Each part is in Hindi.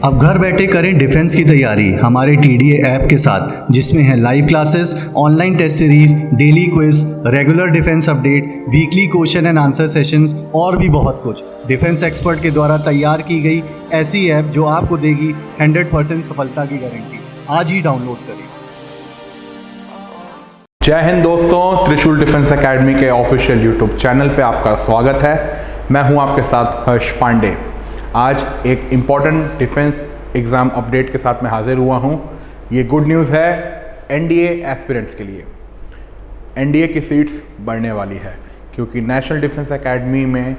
अब घर बैठे करें डिफेंस की तैयारी हमारे TDA ऐप के साथ, जिसमें है live classes, online test series, daily quiz, regular defence update, weekly question and answer sessions और भी बहुत कुछ। डिफेंस एक्सपर्ट के द्वारा तैयार की गई ऐसी ऐप जो आपको देगी 100% सफलता की गारंटी। आज ही डाउनलोड करें। जय हिंद दोस्तों, त्रिशूल डिफेंस एकेडमी के ऑफिशियल यूट्यूब चैनल पे आपका स्वागत है। मैं हूं आपके साथ हर्ष पांडे। आज एक इम्पॉर्टेंट डिफेंस एग्ज़ाम अपडेट के साथ मैं हाजिर हुआ हूं। ये गुड न्यूज़ है NDA एस्पिरेंट्स के लिए। NDA की सीट्स बढ़ने वाली है क्योंकि नेशनल डिफेंस एकेडमी में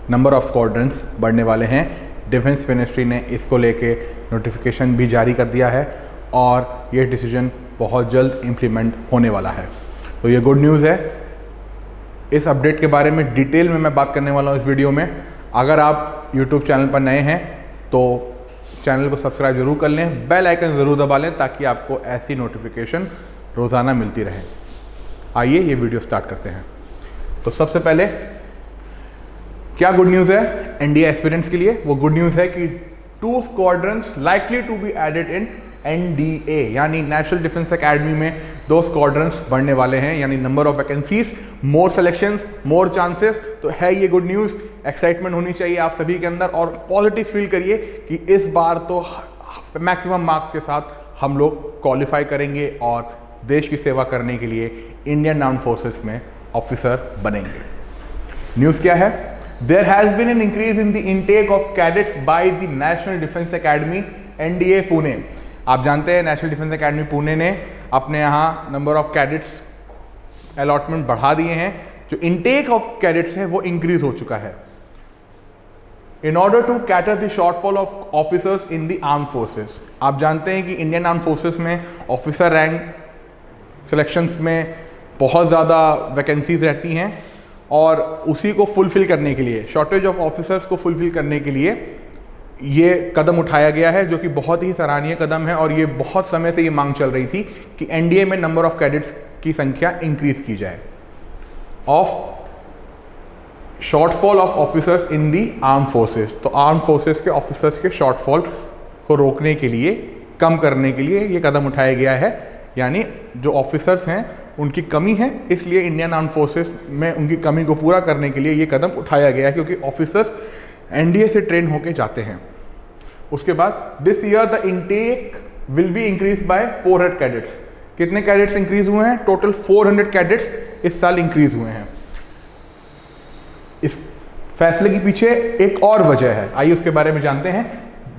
नंबर ऑफ स्क्वाड्रंस बढ़ने वाले हैं। डिफेंस मिनिस्ट्री ने इसको लेके नोटिफिकेशन भी जारी कर दिया है और ये डिसीजन बहुत जल्द इम्प्लीमेंट होने वाला है। तो ये गुड न्यूज़ है। इस अपडेट के बारे में डिटेल में मैं बात करने वाला हूँ इस वीडियो में। अगर आप YouTube चैनल पर नए हैं तो चैनल को सब्सक्राइब जरूर कर लें, बेल आइकन ज़रूर दबा लें ताकि आपको ऐसी नोटिफिकेशन रोज़ाना मिलती रहे। आइए ये वीडियो स्टार्ट करते हैं। तो सबसे पहले क्या गुड न्यूज़ है NDA एस्पिरेंट्स के लिए? वो गुड न्यूज़ है कि 2 squadrons likely to be added in NDA, यानी नेशनल डिफेंस एकेडमी में 2 स्क्वाड्रंस बढ़ने वाले हैं, यानी number of vacancies, more selections, more chances. तो है ये गुड न्यूज़। एक्साइटमेंट होनी चाहिए आप सभी के अंदर और पॉजिटिव फील करिए कि इस बार तो मैक्सिमम मार्क्स के साथ हम लोग क्वालिफाई करेंगे और देश की सेवा करने के लिए इंडियन आर्म्ड फोर्सेस में ऑफिसर बनेंगे। न्यूज़ क्या है? There has been an increase in the intake of cadets by the National Defence Academy NDA Pune. आप जानते हैं नेशनल डिफेंस एकेडमी पुणे ने अपने यहाँ नंबर ऑफ कैडेट्स अलॉटमेंट बढ़ा दिए हैं। जो इनटेक ऑफ कैडेट्स है वो इंक्रीज हो चुका है in order to cater the shortfall of officers in the arm forces. आप जानते हैं कि इंडियन आर्म फोर्सेस में ऑफिसर रैंक सिलेक्शंस में बहुत ज़्यादा वैकेंसीज रहती हैं और उसी को फुलफिल करने के लिए, शॉर्टेज ऑफ ऑफिसर्स को फुलफिल करने के लिए ये कदम उठाया गया है, जो कि बहुत ही सराहनीय कदम है। और ये बहुत समय से ये मांग चल रही थी कि NDA में नंबर ऑफ कैडेट्स की संख्या इंक्रीज की जाए। Of shortfall of officers in the arm forces, तो आर्म फोर्सेस के ऑफिसर्स के शॉर्टफॉल को रोकने के लिए, कम करने के लिए ये कदम उठाया गया है। यानी जो ऑफिसर्स हैं उनकी कमी है, इसलिए इंडियन आर्म फोर्सेस में उनकी कमी को पूरा करने के लिए ये कदम उठाया गया है, क्योंकि ऑफिसर्स NDA से ट्रेन होके जाते हैं। उसके बाद this year the intake will be increase by 400 cadets. कितने कैडेट्स इंक्रीज हुए हैं? टोटल 400 कैडेट्स इस साल इंक्रीज हुए हैं। इस फैसले के पीछे एक और वजह है, आइए उसके बारे में जानते हैं।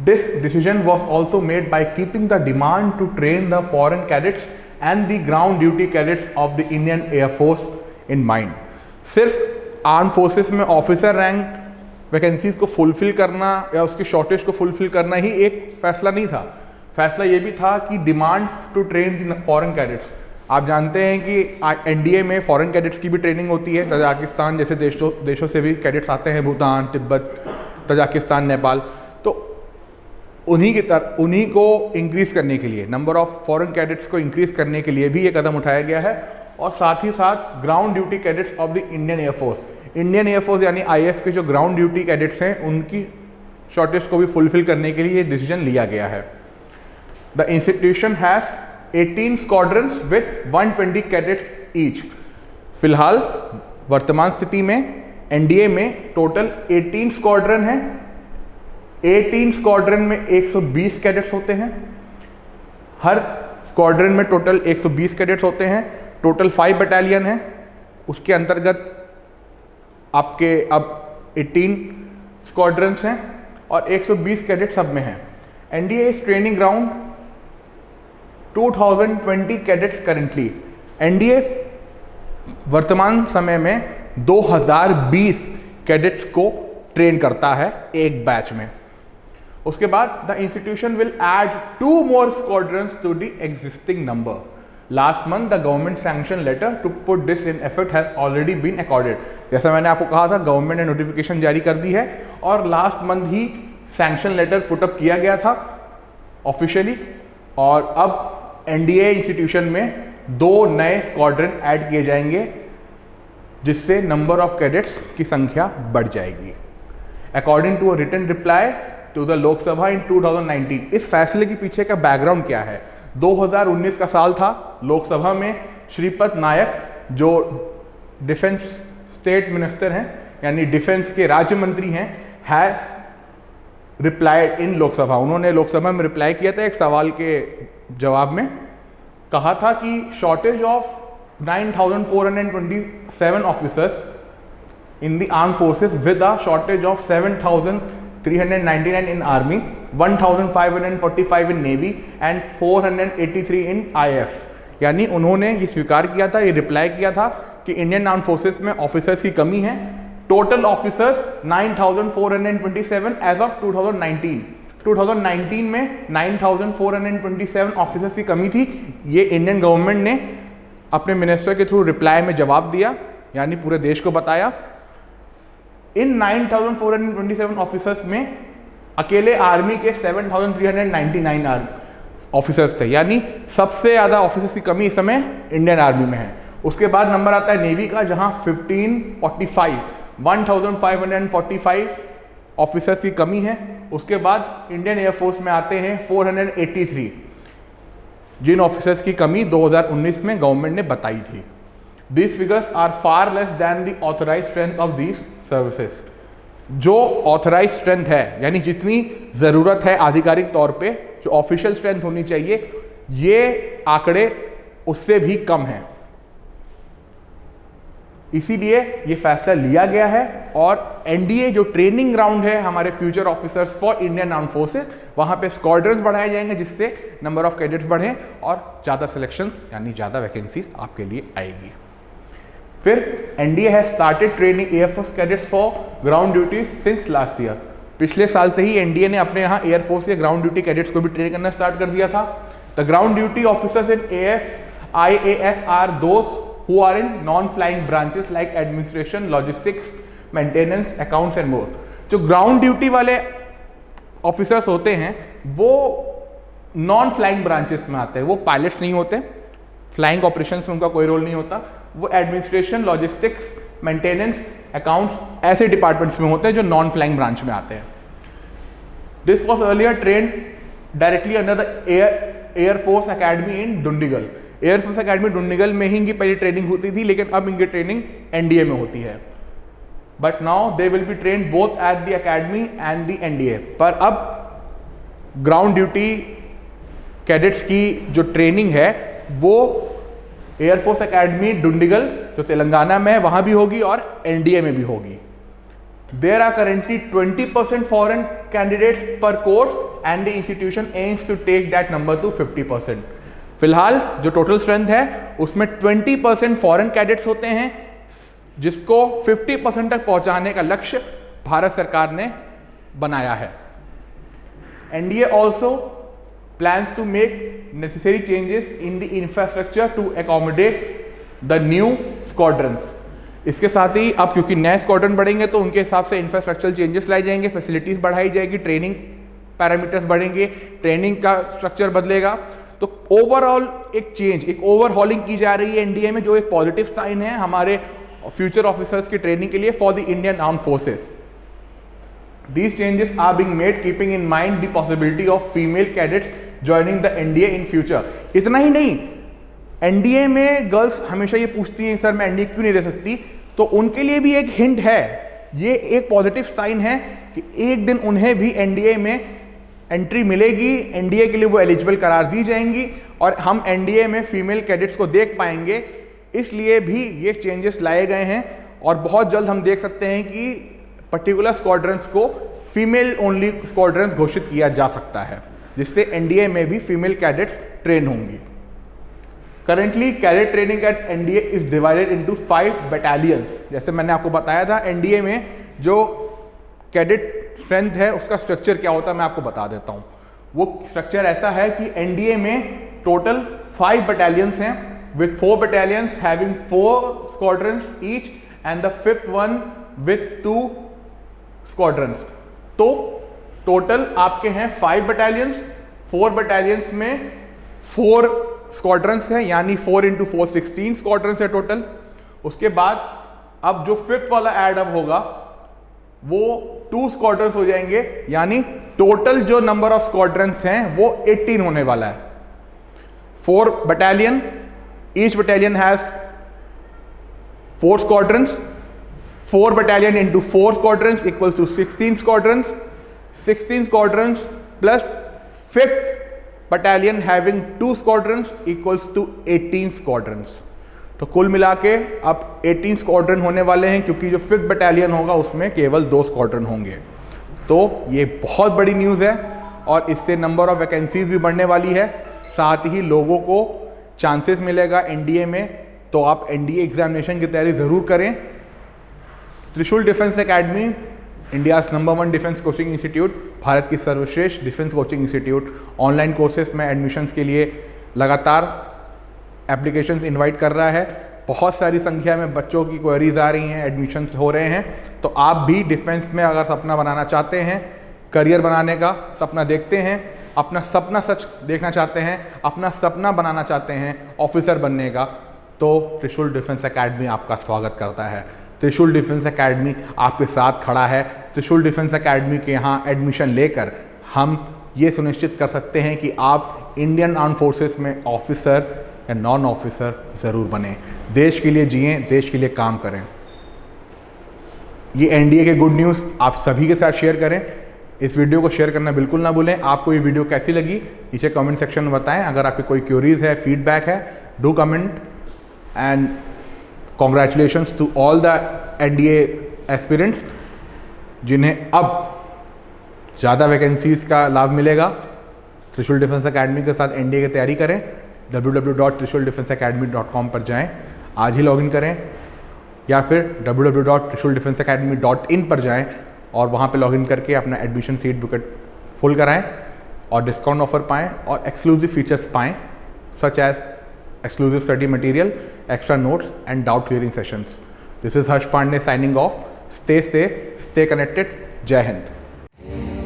This decision was also made by keeping the demand to train the foreign cadets and the ground duty cadets of the Indian air force in mind. सिर्फ आर्म फोर्सेस में ऑफिसर रैंक वैकेंसीज को फुलफिल करना या उसकी शॉर्टेज को फुलफिल करना ही एक फैसला नहीं था। फैसला ये भी था कि demand to train the foreign cadets. आप जानते हैं कि NDA में फॉरेन कैडेट्स की भी ट्रेनिंग होती है। तजाकिस्तान जैसे देशों से भी कैडेट्स आते हैं, भूटान, तिब्बत, तजाकिस्तान, नेपाल। तो उन्हीं को इंक्रीज करने के लिए, नंबर ऑफ फॉरेन कैडेट्स को इंक्रीज करने के लिए भी ये कदम उठाया गया है। और साथ ही साथ ground duty cadets of the Indian air force, Indian air force यानी IAF के जो ग्राउंड ड्यूटी कैडेट्स हैं उनकी शॉर्टेज को भी फुलफिल करने के लिए ये डिसीजन लिया गया है। The institution has 18 squadrons with 120 cadets each. फिलहाल वर्तमान स्थिति में NDA में टोटल 18 स्क्वाड्रन है। 18 स्क्वाड्रन में 120 कैडेट्स होते हैं। हर स्क्वाड्रन में टोटल 120 कैडेट्स होते हैं। टोटल 5 बटालियन है। उसके अंतर्गत आपके अब 18 स्क्वाड्रंस हैं और 120 कैडेट सब में हैं। NDA is training ground 2020 cadets currently. NDA वर्तमान समय में 2020 कैडेट्स को ट्रेन करता है एक बैच में। उसके बाद the institution will add 2 more squadrons to the existing number. Last month the government sanction letter to put this in effect has already been accorded। जैसा मैंने आपको कहा था, गवर्नमेंट ने नोटिफिकेशन जारी कर दी है और लास्ट मंथ ही सैंक्शन लेटर पुटअप किया गया था ऑफिशियली। और अब NDA इंस्टीट्यूशन में 2 नए स्क्वाड्रन ऐड किए जाएंगे, जिससे नंबर ऑफ कैडेट्स की संख्या बढ़ जाएगी। According to a written reply to the Lok Sabha in 2019। इस फैसले के पीछे का बैकग्राउंड क्या है? 2019 का साल था, लोकसभा में श्रीपद नायक जो डिफेंस स्टेट मिनिस्टर हैं यानी डिफेंस के राज्य मंत्री हैं, हैज रिप्लाइड इन लोकसभा। उन्होंने लोकसभा में रिप्लाई किया था एक सवाल के जवाब में, कहा था कि shortage of 9,427 officers in the armed forces with a shortage of 7,399 in army, 1,545 in navy and 483 in IF। यानी उन्होंने ये स्वीकार किया था, ये रिप्लाई किया था कि इंडियन आर्म फोर्सेस में ऑफिसर्स की कमी है। Total officers 9,427 as of 2019। 2019 में 9,427 ऑफिसर्स की कमी थी। ये इंडियन गवर्नमेंट ने अपने मिनिस्टर के थ्रू रिप्लाई में जवाब दिया, यानी पूरे देश को बताया। इन 9,427 ऑफिसर्स में अकेले आर्मी के 7,399 ऑफिसर्स थे, यानी सबसे ज़्यादा ऑफिसर्स की कमी इस समय इंडियन आर्मी में है। उसके बाद नंबर आता है नेवी का, जहां 1,545 ऑफिसर्स की कमी है। उसके बाद इंडियन एयरफोर्स में आते हैं 483, जिन ऑफिसर्स की कमी 2019 में गवर्नमेंट ने बताई थी। These figures are far less than the authorized strength of these services। जो ऑथराइज स्ट्रेंथ है, यानी जितनी ज़रूरत है आधिकारिक तौर पे, जो ऑफिशियल स्ट्रेंथ होनी चाहिए, ये आंकड़े उससे भी कम हैं। इसीलिए ये फैसला लिया गया है और एनडीए जो ट्रेनिंग ग्राउंड है हमारे future officers for Indian arm forces, वहां पे स्क्वाड्रन्स बढ़ाए जाएंगे जिससे नंबर ऑफ कैडेट्स बढ़े और ज़्यादा सिलेक्शंस यानी ज़्यादा वैकेंसीज आपके लिए आएगी। फिर NDA has started training air force cadets for ground duty since last year. पिछले साल से ही एनडीए ने अपने यहाँ एयरफोर्स के ग्राउंड ड्यूटी कैडेट्स को भी ट्रेन करना स्टार्ट कर दिया था। The ground duty officers in IAF are those who are in non flying branches like administration, logistics, maintenance, accounts and more. जो ग्राउंड ड्यूटी वाले ऑफिसर्स होते हैं वो नॉन फ्लाइंग ब्रांचेस में आते हैं, वो पायलट्स नहीं होते, फ्लाइंग ऑपरेशंस में उनका कोई रोल नहीं होता। वो एडमिनिस्ट्रेशन, लॉजिस्टिक्स, मेंटेनेंस, अकाउंट्स ऐसे डिपार्टमेंट्स में होते हैं जो नॉन फ्लाइंग ब्रांच में आते हैं। This was earlier train directly under the air force academy in Dundigal. Air force academy Dundigal में ही इनकी पहले ट्रेनिंग होती थी, लेकिन अब इनकी ट्रेनिंग एनडीए में होती है। But now they will be train both at the academy and the NDA. पर अब ग्राउंड ड्यूटी कैडेट्स की जो ट्रेनिंग है वो एयरफोर्स अकेडमी डुंडीगल जो तेलंगाना में है वहां भी होगी और एनडीए में भी होगी। There are currently 20% foreign candidates per course and the institution aims to take that number to 50%। फिलहाल जो टोटल स्ट्रेंथ है उसमें 20% फॉरेन कैडेट्स होते हैं, जिसको 50% तक पहुंचाने का लक्ष्य भारत सरकार ने बनाया है। NDA also plans to make necessary changes in the infrastructure to accommodate the new squadrons। इसके साथ ही अब क्योंकि नए स्क्वाड्रन बढ़ेंगे तो उनके हिसाब से इंफ्रास्ट्रक्चरल चेंजेस लाए जाएंगे, फैसिलिटीज बढ़ाई जाएगी, ट्रेनिंग पैरामीटर्स बढ़ेंगे, ट्रेनिंग का स्ट्रक्चर बदलेगा। तो ओवरऑल एक चेंज, एक ओवरहॉलिंग की जा रही है एनडीए में, जो एक पॉजिटिव साइन है हमारे फ्यूचर ऑफिसर्स की ट्रेनिंग के लिए for the Indian arm forces. These changes are being made keeping in mind the possibility of female cadets joining the NDA in future। इतना ही नहीं, एनडीए में गर्ल्स हमेशा ये पूछती हैं सर मैं एनडीए क्यों नहीं दे सकती, तो उनके लिए भी एक हिंट है, ये एक पॉजिटिव साइन है कि एक दिन उन्हें भी एनडीए में एंट्री मिलेगी, एनडीए के लिए वो एलिजिबल करार दी जाएंगी और हम एनडीए में फीमेल कैडेट्स को देख पाएंगे। इसलिए भी ये चेंजेस लाए गए हैं और बहुत जल्द हम देख सकते हैं कि पर्टिकुलर स्क्वाड्रंस को फीमेल ओनली स्क्वाड्रंस घोषित किया जा सकता है, जिससे एनडीए में भी फीमेल कैडेट्स ट्रेन होंगी। Currently cadet training at NDA is divided into 5 battalions. जैसे मैंने आपको बताया था एनडीए में जो कैडेट स्ट्रेंथ है उसका स्ट्रक्चर क्या होता है, मैं आपको बता देता हूँ। वो स्ट्रक्चर ऐसा है कि एनडीए में टोटल 5 बटालियंस हैं with 4 battalions having 4 squadrons each and the 5th one with 2 squadrons। तो टोटल आपके हैं 5 battalions, 4 battalions में 4 squadrons हैं, यानी 4 into 4 16 squadrons है टोटल। उसके बाद अब जो 5th वाला एड अप होगा वो 2 squadrons हो जाएंगे, यानी टोटल जो नंबर ऑफ स्क्वाड्रंस हैं वो 18 होने वाला है। 4 battalion, each battalion has 4 squadrons, 4 battalion into 4 squadrons equals to 16 squadrons, 16 squadrons plus 5th battalion having 2 squadrons equals to 18 squadrons। तो कुल मिला के अब 18 स्क्वाड्रन होने वाले हैं, क्योंकि जो 5th बटालियन होगा उसमें केवल 2 स्क्वाड्रन होंगे। तो ये बहुत बड़ी न्यूज़ है और इससे नंबर ऑफ वैकेंसीज भी बढ़ने वाली है, साथ ही लोगों को चांसेस मिलेगा एनडीए में। तो आप एनडीए एग्जामिनेशन की तैयारी ज़रूर करें। त्रिशूल defence academy, India's number 1 defence coaching institute, Bharat की सर्वश्रेष्ठ defence coaching institute, online courses में एडमिशन्स के लिए लगातार एप्लीकेशंस इनवाइट कर रहा है। बहुत सारी संख्या में बच्चों की क्वेरीज आ रही हैं, एडमिशन्स हो रहे हैं। तो आप भी डिफेंस में अगर सपना बनाना चाहते हैं, करियर बनाने का सपना देखते हैं, अपना सपना सच देखना चाहते हैं, अपना सपना बनाना चाहते हैं ऑफिसर बनने का, तो त्रिशूल डिफेंस एकेडमी आपका स्वागत करता है। त्रिशूल डिफेंस एकेडमी आपके साथ खड़ा है। त्रिशूल डिफेंस एकेडमी के यहाँ एडमिशन लेकर हम ये सुनिश्चित कर सकते हैं कि आप इंडियन आर्म फोर्सेस में ऑफिसर या नॉन ऑफिसर ज़रूर बने। देश के लिए जिएं, देश के लिए काम करें। ये एनडीए के गुड न्यूज़ आप सभी के साथ शेयर करें। इस वीडियो को शेयर करना बिल्कुल ना भूलें। आपको ये वीडियो कैसी लगी नीचे कमेंट सेक्शन में बताएं। अगर आपकी कोई क्यूरीज है, फीडबैक है, do comment. And congratulations to all the NDA aspirants जिन्हें अब ज़्यादा वैकेंसीज का लाभ मिलेगा। त्रिशूल डिफेंस एकेडमी के साथ एनडीए की तैयारी करें। www.trishuldefenseacademy.com पर जाएं, आज ही लॉगिन करें, या फिर www.trishuldefenseacademy.in पर जाएं और वहाँ पे लॉगिन करके अपना एडमिशन सीट बुकेट फुल कराएं और डिस्काउंट ऑफर पाएं और एक्सक्लूसिव फीचर्स पाएं, such as exclusive study material, extra notes and doubt clearing sessions. This is Harsh Pandey signing off. Stay safe, stay connected. Jai Hind.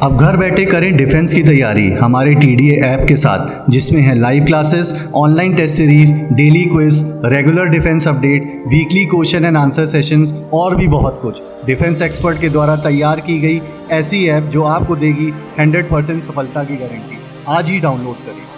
अब घर बैठे करें डिफेंस की तैयारी हमारे टीडीए ऐप के साथ, जिसमें है live classes, online test series, daily quiz, regular defence update, weekly question and answer sessions और भी बहुत कुछ। डिफेंस एक्सपर्ट के द्वारा तैयार की गई ऐसी ऐप जो आपको देगी 100% सफलता की गारंटी। आज ही डाउनलोड करें।